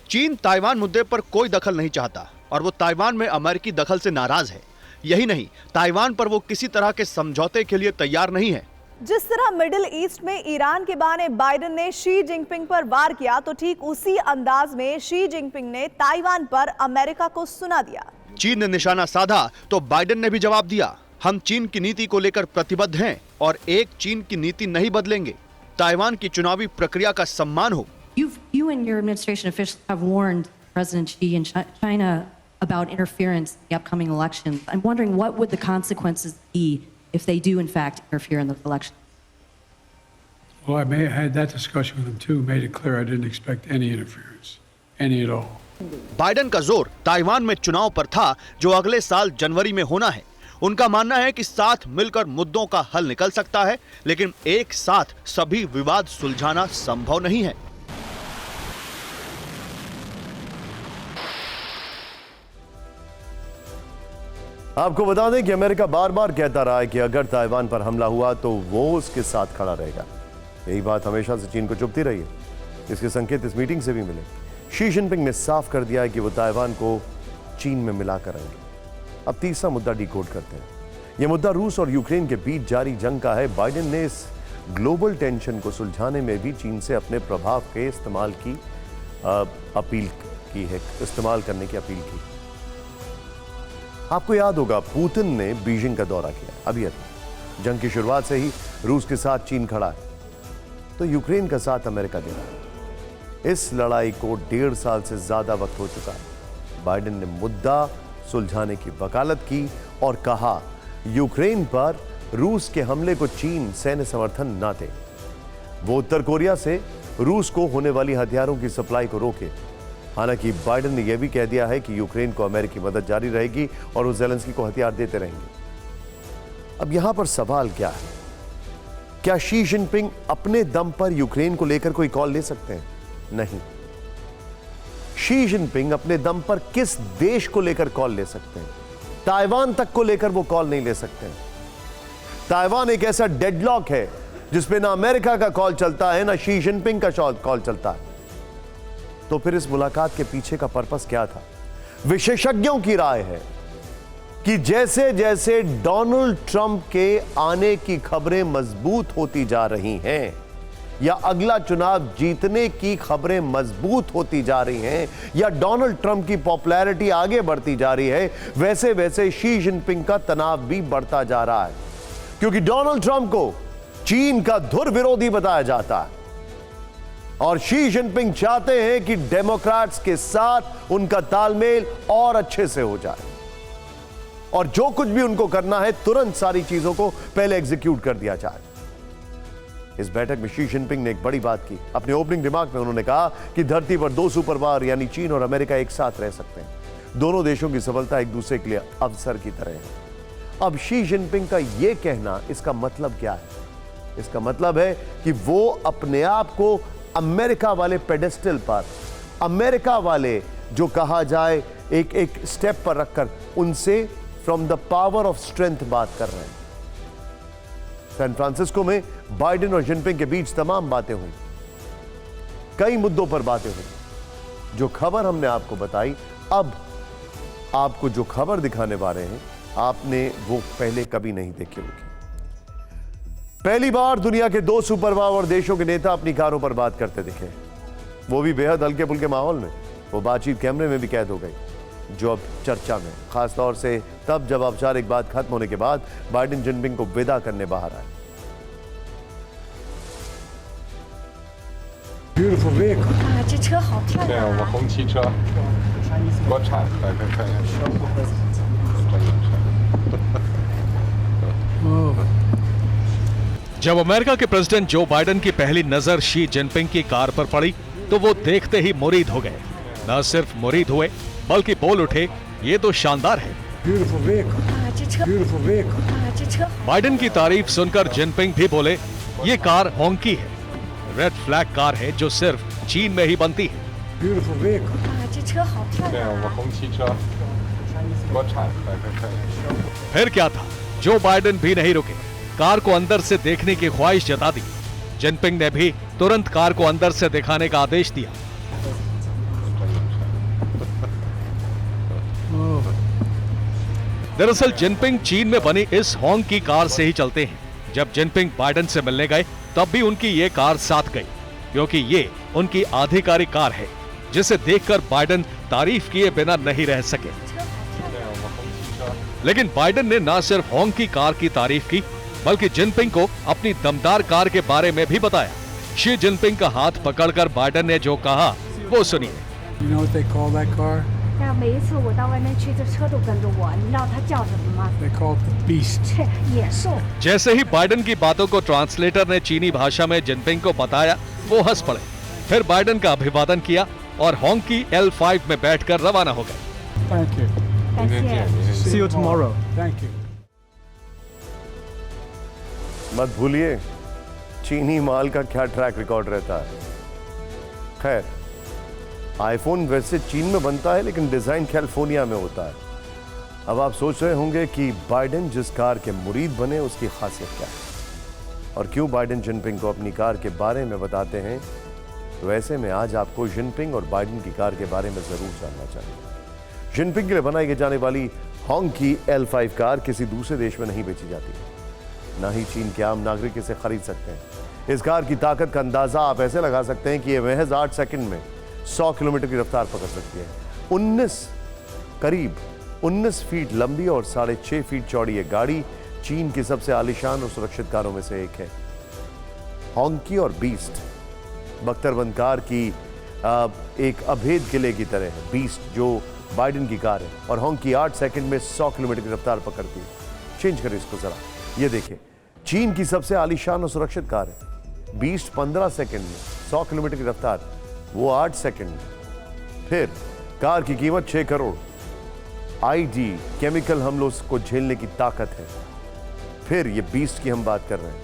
चीन ताइवान मुद्दे पर कोई दखल नहीं चाहता और वो ताइवान में अमेरिकी दखल से नाराज है। यही नहीं, ताइवान पर वो किसी तरह के समझौते के लिए तैयार नहीं है। जिस तरह मिडिल ईस्ट में ईरान के बहाने बाइडेन ने शी जिनपिंग पर वार किया, तो ठीक उसी अंदाज में शी जिनपिंग ने ताइवान पर अमेरिका को सुना दिया। चीन ने निशाना साधा तो बाइडेन ने भी जवाब दिया, हम चीन की नीति को लेकर प्रतिबद्ध हैं और एक चीन की नीति नहीं बदलेंगे। ताइवान की चुनावी प्रक्रिया का सम्मान हो। You and your administration officials have warned President Xi and China about interference in the upcoming elections. I'm wondering what would the consequences be if they do in fact interfere in those elections? Well, I had that discussion with him too, made it clear I didn't expect any interference, any at all. Biden का जोर ताइवान में चुनाव पर था जो अगले साल जनवरी में होना है। उनका मानना है कि साथ मिलकर मुद्दों का हल निकल सकता है, लेकिन एक साथ सभी विवाद सुलझाना संभव नहीं है। आपको बता दें कि अमेरिका बार बार कहता रहा है कि अगर ताइवान पर हमला हुआ तो वो उसके साथ खड़ा रहेगा। यही बात हमेशा से चीन को चुभती रही है। इसके संकेत इस मीटिंग से भी मिले। शी जिनपिंग ने साफ कर दिया है कि वो ताइवान को चीन में मिलाकर रहेंगे। अब तीसरा मुद्दा डिकोड करते हैं। यह मुद्दा रूस और यूक्रेन के बीच जारी जंग का है। बाइडेन ने इस ग्लोबल टेंशन को सुलझाने में भी चीन से अपने प्रभाव के इस्तेमाल करने की अपील की। आपको याद होगा, पुतिन ने बीजिंग का दौरा किया। अभी जंग की शुरुआत से ही रूस के साथ चीन खड़ा है, तो यूक्रेन का साथ अमेरिका दे रहा है। इस लड़ाई को 1.5 साल से ज्यादा वक्त हो चुका है। बाइडेन ने मुद्दा सुलझाने की वकालत की और कहा यूक्रेन पर रूस के हमले को चीन सैन्य समर्थन न दे। वो उत्तर कोरिया से रूस को होने वाली हथियारों की सप्लाई को रोके। हालांकि बाइडेन ने यह भी कह दिया है कि यूक्रेन को अमेरिकी मदद जारी रहेगी और वो ज़ेलेंस्की को हथियार देते रहेंगे। अब यहां पर सवाल क्या है? क्या शी जिनपिंग अपने दम पर यूक्रेन को लेकर कोई कॉल ले सकते हैं? नहीं। शी जिनपिंग अपने दम पर किस देश को लेकर कॉल ले सकते हैं? ताइवान तक को लेकर वो कॉल नहीं ले सकते हैं। ताइवान एक ऐसा डेडलॉक है जिसपे ना अमेरिका का कॉल चलता है, ना शी जिनपिंग का कॉल चलता है। तो फिर इस मुलाकात के पीछे का पर्पस क्या था? विशेषज्ञों की राय है कि जैसे जैसे डोनाल्ड ट्रंप के आने की खबरें मजबूत होती जा रही हैं या अगला चुनाव जीतने की खबरें मजबूत होती जा रही हैं या डोनाल्ड ट्रंप की पॉपुलैरिटी आगे बढ़ती जा रही है, वैसे वैसे शी जिनपिंग का तनाव भी बढ़ता जा रहा है। क्योंकि डोनाल्ड ट्रंप को चीन का धुर विरोधी बताया जाता है और शी जिनपिंग चाहते हैं कि डेमोक्रेट्स के साथ उनका तालमेल और अच्छे से हो जाए और जो कुछ भी उनको करना है तुरंत सारी चीजों को पहले एग्जीक्यूट कर दिया जाए। इस बैठक में शी जिनपिंग ने एक बड़ी बात की। अपने ओपनिंग रिमार्क में उन्होंने कहा कि धरती पर 2 सुपर पावर यानी चीन और अमेरिका एक साथ रह सकते हैं। दोनों देशों की सफलता एक दूसरे के लिए अवसर की तरह है। अब शी जिनपिंग का यह कहना, इसका मतलब क्या है? इसका मतलब है कि वो अपने आप को अमेरिका वाले पेडेस्टल पर, अमेरिका वाले जो कहा जाए एक स्टेप पर रखकर उनसे from the power of strength बात कर रहे हैं। सैन फ्रांसिस्को में बाइडेन और जिनपिंग के बीच तमाम बातें हुई, कई मुद्दों पर बातें हुई। जो खबर हमने आपको बताई, अब आपको जो खबर दिखाने वाले हैं आपने वो पहले कभी नहीं देखी होगी। पहली बार दुनिया के 2 सुपर पावर देशों के नेता अपनी कारों पर बात करते दिखे, वो भी बेहद हल्के फुल्के माहौल में। वो बातचीत कैमरे में भी कैद हो गई, जो अब चर्चा में, खासतौर से तब जब औपचारिक बात खत्म होने के बाद बाइडेन जिनपिंग को विदा करने बाहर आए। Beautiful vehicle. 这车好漂亮啊！我们红旗车国产来看一下。 जब अमेरिका के प्रेसिडेंट जो बाइडेन की पहली नजर शी जिनपिंग की कार पर पड़ी तो वो देखते ही मुरीद हो गए। न सिर्फ मुरीद हुए बल्कि बोल उठे, ये तो शानदार है। बाइडेन की तारीफ सुनकर जिनपिंग भी बोले, ये कार होंकी है, रेड फ्लैग कार है जो सिर्फ चीन में ही बनती है। फिर क्या था, जो बाइडेन भी नहीं रुके, कार को अंदर से देखने की ख्वाहिश जता दी। जिनपिंग ने भी तुरंत कार को अंदर से दिखाने का आदेश दिया। दरअसल जिनपिंग चीन में बनी इस होंग की कार से ही चलते हैं। जब जिनपिंग बाइडेन से मिलने गए तब भी उनकी ये कार साथ गई, क्योंकि ये उनकी आधिकारिक कार है, जिसे देखकर बाइडेन तारीफ किए बिना नहीं रह सके। लेकिन बाइडेन ने न सिर्फ होंग की कार की तारीफ की, बल्कि जिनपिंग को अपनी दमदार कार के बारे में भी बताया। शी जिनपिंग का हाथ पकड़कर बाइडेन ने जो कहा वो सुनिए। You know what they call that car? 那每一次我到外面去，这车都跟着我，你知道它叫什么吗？ They call it the Beast. 野兽。 जैसे ही बाइडेन की बातों को ट्रांसलेटर ने चीनी भाषा में जिनपिंग को बताया, वो हंस पड़े। फिर बाइडेन का अभिवादन किया और होंग की L5 में बैठकर रवाना हो गए। Thank you. 感谢。 See you tomorrow. Thank you. मत भूलिए चीनी माल का क्या ट्रैक रिकॉर्ड रहता है। खैर, आईफोन वैसे चीन में बनता है, लेकिन डिजाइन कैलिफोर्निया में होता है। अब आप सोच रहे होंगे कि बाइडेन जिस कार के मुरीद बने उसकी खासियत क्या है और क्यों बाइडेन जिनपिंग को अपनी कार के बारे में बताते हैं। तो ऐसे में आज आपको जिनपिंग और बाइडेन की कार के बारे में जरूर जानना चाहिए। जिनपिंग के लिए बनाई जाने वाली होंग की L5 कार किसी दूसरे देश में नहीं बेची जाती, ना ही चीन के आम नागरिक इसे खरीद सकते हैं। इस कार की ताकत का अंदाजा आप ऐसे लगा सकते हैं कि यह महज 8 सेकंड में 100 किलोमीटर की रफ्तार पकड़ सकती है। करीब 19 फीट लंबी और 6.5 फीट चौड़ी ये गाड़ी चीन की सबसे आलीशान और सुरक्षित कारों में से एक है। होंकी और बीस्ट बख्तरबंद कार की एक अभेद किले की तरह है। बीस्ट जो बाइडेन की कार है और होंकी 8 सेकंड में 100 किलोमीटर की रफ्तार पकड़ती है। चेंज करें इसको जरा, ये देखिए, चीन की सबसे आलीशान और सुरक्षित कार है। बीस्ट 15 सेकंड में 100 किलोमीटर की रफ्तार, वो 8 सेकंड में। फिर कार की कीमत 6 करोड़। आईडी केमिकल हमलों को झेलने की ताकत है। फिर ये बीस्ट की हम बात कर रहे हैं,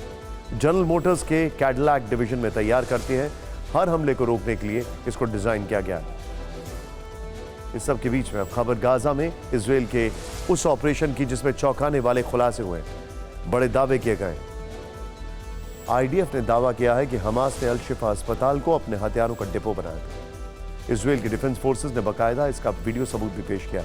जनरल मोटर्स के कैडिलैक डिवीजन में तैयार करती है। हर हमले को रोकने के लिए इसको डिजाइन किया गया है। इस सब के बीच में अब खबर गाजा में इजराइल के उस ऑपरेशन की जिसमें चौंकाने वाले खुलासे हुए, बड़े दावे किए गए। आईडीएफ ने दावा किया है कि हमास ने अल शिफा अस्पताल को अपने हथियारों का डिपो बनाया था। इजराइल की डिफेंस फोर्सेस ने बाकायदा इसका वीडियो सबूत भी पेश किया।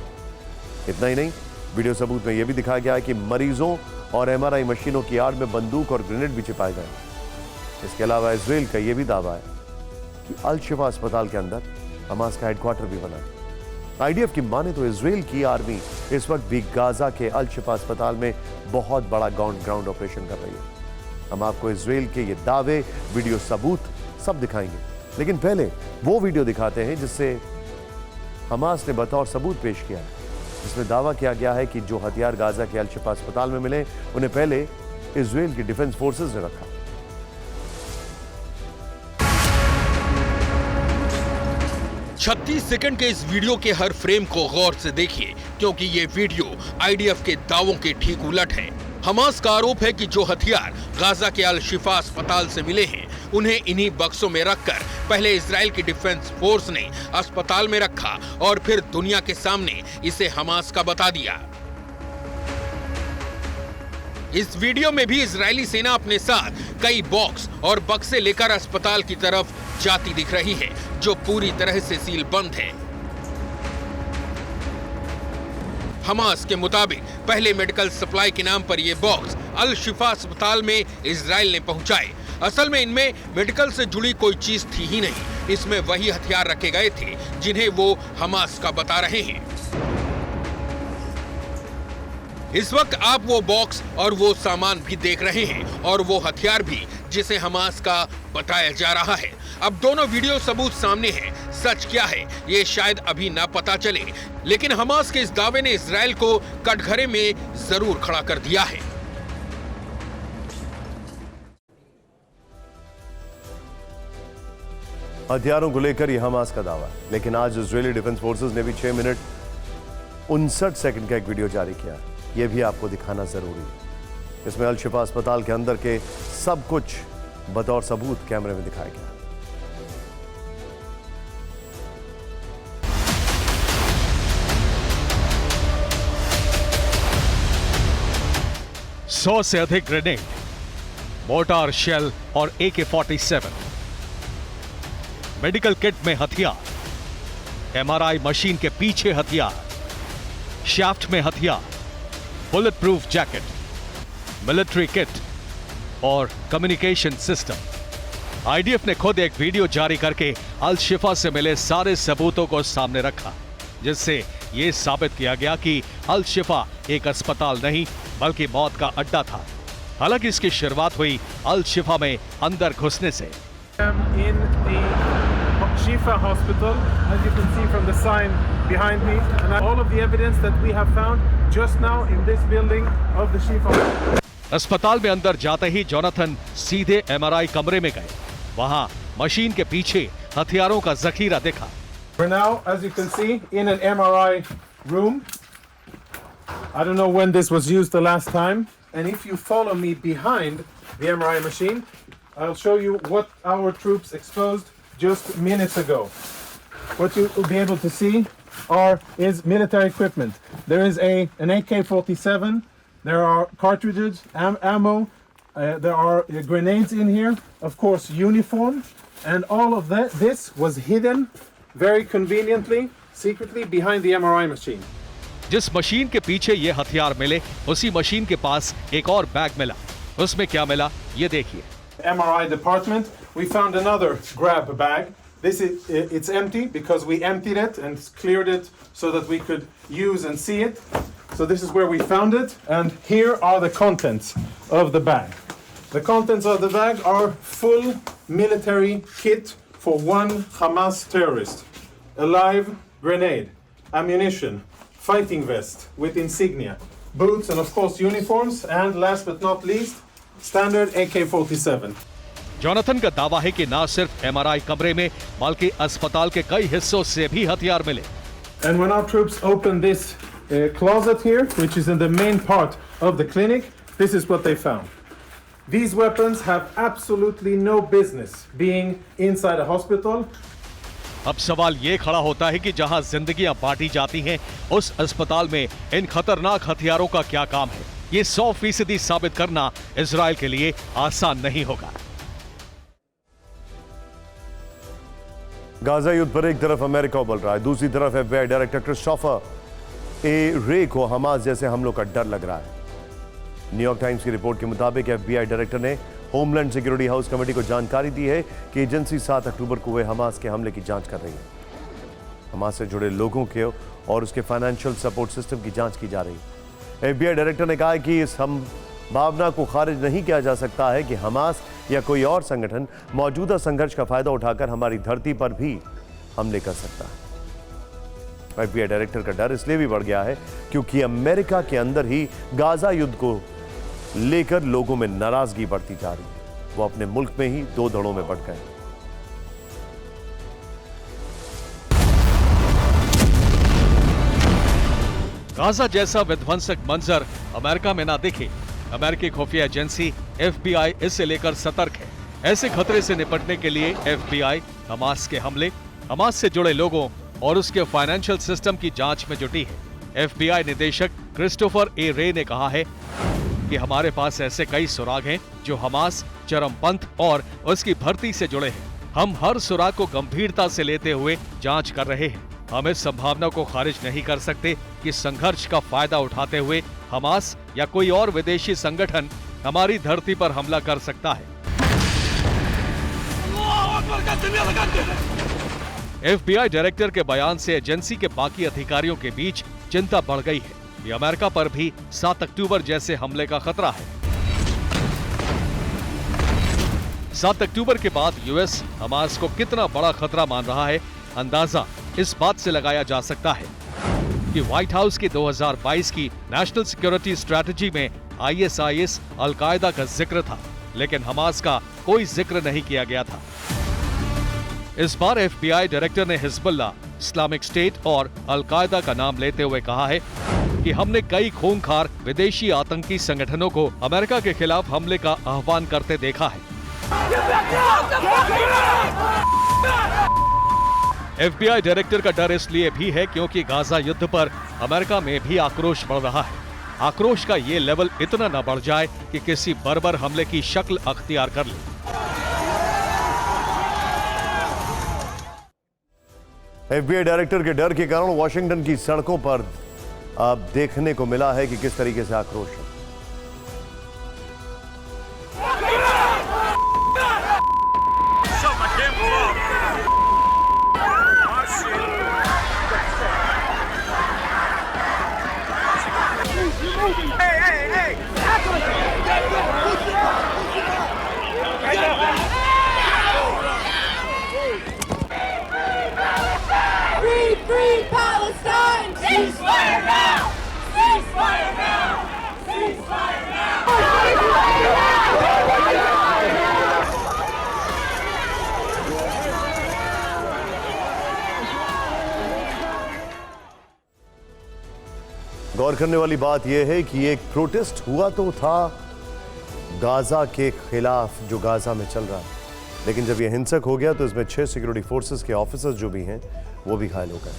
इतना ही नहीं, वीडियो सबूत में यह भी दिखाया गया है कि मरीजों और एमआरआई मशीनों की आड़ में बंदूक और ग्रेनेड भी छिपाए गए। इसके अलावा इजराइल का यह भी दावा है कि अल शिफा अस्पताल के अंदर हमास का हेडक्वार्टर भी बना है। आईडीएफ की माने तो इजराइल की आर्मी इस वक्त भी गाजा के अल शिफा अस्पताल में बहुत बड़ा ग्राउंड ऑपरेशन कर रही है। हम आपको इजराइल के ये दावे, वीडियो सबूत सब दिखाएंगे, लेकिन पहले वो वीडियो दिखाते हैं जिससे हमास ने बतौर सबूत पेश किया है, जिसमें दावा किया गया है कि जो हथियार गाजा के अल शिफा अस्पताल में मिले उन्हें पहले इजराइल की डिफेंस फोर्सेस ने रखा। 36 सेकंड के इस वीडियो के हर फ्रेम को गौर से देखिए, क्योंकि ये वीडियो आईडीएफ के दावों के ठीक उलट है। हमास का आरोप है कि जो हथियार गाजा के अल शिफा अस्पताल से मिले हैं, उन्हें इन्हीं बक्सों में रखकर पहले इजराइल की डिफेंस फोर्स ने अस्पताल में रखा और फिर दुनिया के सामने इसे हमास का बता दिया। इस वीडियो में भी इजरायली सेना अपने साथ कई बॉक्स और बक्से लेकर अस्पताल की तरफ जाती दिख रही है, जो पूरी तरह से सील बंद है। हमास के मुताबिक पहले मेडिकल सप्लाई के नाम पर ये बॉक्स अल शिफा अस्पताल में इजराइल ने पहुंचाए। असल में इनमें मेडिकल से जुड़ी कोई चीज थी ही नहीं। इसमें वही हथियार रखे गए थे जिन्हें वो हमास का बता रहे हैं। इस वक्त आप वो बॉक्स और वो सामान भी देख रहे हैं और वो हथियार भी जिसे हमास का बताया जा रहा है। अब दोनों वीडियो सबूत सामने हैं। सच क्या है ये शायद अभी ना पता चले, लेकिन हमास के इस दावे ने इजराइल को कटघरे में जरूर खड़ा कर दिया है। हथियारों को लेकर यह हमास का दावा है, लेकिन आज इजरायली डिफेंस फोर्सेस ने भी 6 मिनट 59 सेकंड का एक वीडियो जारी किया। यह भी आपको दिखाना जरूरी है। इसमें अल शिफा अस्पताल के अंदर के सब कुछ बतौर सबूत कैमरे में दिखाया गया। सौ से अधिक ग्रेनेड, मोर्टार शेल और AK-47, मेडिकल किट में हथियार, MRI मशीन के पीछे हथियार, शाफ्ट में हथियार, bullet proof jacket, military kit और कम्युनिकेशन सिस्टम। IDF ने खुद एक वीडियो जारी करके अल शिफा से मिले सारे सबूतों को सामने रखा, जिससे यह साबित किया गया कि अल शिफा एक अस्पताल नहीं बल्कि मौत का अड्डा था। हालांकि इसकी शुरुआत हुई अल शिफा में अंदर घुसने से। In the Shifa Hospital, as you can see from the sign behind me, and all of the evidence that we have found just now in this building of the Shifa Hospital. अस्पताल में अंदर जाते ही जोनाथन सीधे MRI कमरे में गए। वहां मशीन के पीछे हथियारों का जखीरा देखा। We're now, as you can see, in an MRI room. I don't know when this was used the last time, and if you follow me behind the MRI machine, I'll show you what our troops exposed just minutes ago. What you will be able to see is military equipment. There is an AK-47, there are cartridges, ammo, there are grenades in here, of course uniform, and all of this was hidden very conveniently, secretly behind the MRI machine. जिस मशीन के पीछे ये हथियार मिले, उसी मशीन के पास एक और बैग मिला। उसमें क्या मिला, ये देखिए। MRI department, we found another grab bag. It's empty because we emptied it and cleared it so that we could use and see it. So this is where we found it, and here are the contents of the bag. The contents of the bag are full military kit for one Hamas terrorist. A live grenade, ammunition, fighting vest with insignia, boots, and of course uniforms, and last but not least, standard AK-47. Jonathan का दावा है कि न सिर्फ MRI कमरे में बल्कि अस्पताल के कई हिस्सों से भी हथियार मिले। And when our troops opened this closet here, which is in the main part of the clinic, this is what they found. These weapons have absolutely no business being inside a hospital. अब सवाल ये खड़ा होता है कि जहां जिंदगियां बांटी जाती हैं, उस अस्पताल में इन खतरनाक हथियारों का क्या काम है? ये 100% साबित करना इजराइल के लिए आसान नहीं होगा। गाजा युद्ध पर एक तरफ अमेरिका उबल रहा है, दूसरी तरफ FBI डायरेक्टर क्रिस्टोफर ए रे को हमास जैसे हमलों का डर लग रहा है। न्यूयॉर्क टाइम्स की रिपोर्ट के मुताबिक FBI डायरेक्टर ने होमलैंड सिक्योरिटी हाउस कमेटी को जानकारी दी है कि एजेंसी 7 अक्टूबर को हुए हमास के हमले की जांच कर रही है। हमास से जुड़े लोगों के और उसके फाइनेंशियल सपोर्ट सिस्टम की जांच की जा रही है। FBI डायरेक्टर ने कहा कि इस भावना को खारिज नहीं किया जा सकता है कि हमास या कोई और संगठन मौजूदा संघर्ष का फायदा उठाकर हमारी धरती पर भी हमले कर सकता है। FBI डायरेक्टर का डर इसलिए भी बढ़ गया है क्योंकि अमेरिका के अंदर ही गाजा युद्ध को लेकर लोगों में नाराजगी बढ़ती जा रही है। वो अपने मुल्क में ही 2 धड़ों में बढ़ गए। गाजा जैसा विध्वंसक मंजर अमेरिका में ना दिखे, अमेरिकी खुफिया एजेंसी FBI इसे लेकर सतर्क है। ऐसे खतरे से निपटने के लिए FBI हमास के हमले, हमास से जुड़े लोगों और उसके फाइनेंशियल सिस्टम की जांच में जुटी है। FBI निदेशक क्रिस्टोफर ए रे ने कहा है कि हमारे पास ऐसे कई सुराग हैं जो हमास, चरमपंथ और उसकी भर्ती से जुड़े हैं। हम हर सुराग को गंभीरता से लेते हुए जांच कर रहे हैं। हम इस संभावना को खारिज नहीं कर सकते कि संघर्ष का फायदा उठाते हुए हमास या कोई और विदेशी संगठन हमारी धरती पर हमला कर सकता है। FBI डायरेक्टर के बयान से एजेंसी के बाकी अधिकारियों के बीच चिंता बढ़ गई है कि अमेरिका पर भी 7 अक्टूबर जैसे हमले का खतरा है। 7 अक्टूबर के बाद यूएस हमास को कितना बड़ा खतरा मान रहा है, अंदाजा इस बात से लगाया जा सकता है कि व्हाइट हाउस की 2022 की नेशनल सिक्योरिटी स्ट्रेटजी में आईएसआईएस अल-कायदा का जिक्र था, लेकिन हमास का कोई जिक्र नहीं किया गया था। इस बार एफबीआई डायरेक्टर ने हिजबुल्लाह, इस्लामिक स्टेट और अल-कायदा का नाम लेते हुए कहा है कि हमने कई खूंखार विदेशी आतंकी संगठनों को अमेरिका के खिलाफ हमले का आह्वान करते देखा है। एफबीआई डायरेक्टर का डर इसलिए भी है क्योंकि गाजा युद्ध पर अमेरिका में भी आक्रोश बढ़ रहा है। आक्रोश का ये लेवल इतना न बढ़ जाए कि किसी बर्बर हमले की शक्ल अख्तियार कर ले। एफबीआई डायरेक्टर के डर के कारण वॉशिंगटन की सड़कों पर अब देखने को मिला है कि किस तरीके से आक्रोश है। Free Palestine! Ceasefire now! Ceasefire now! Ceasefire now! गौर करने वाली बात यह है कि एक प्रोटेस्ट हुआ तो था गाजा के खिलाफ, जो गाजा में चल रहा है, लेकिन जब यह हिंसक हो गया तो इसमें 6 सिक्योरिटी फोर्सेस के ऑफिसर्स जो भी हैं वो भी घायल हो गए।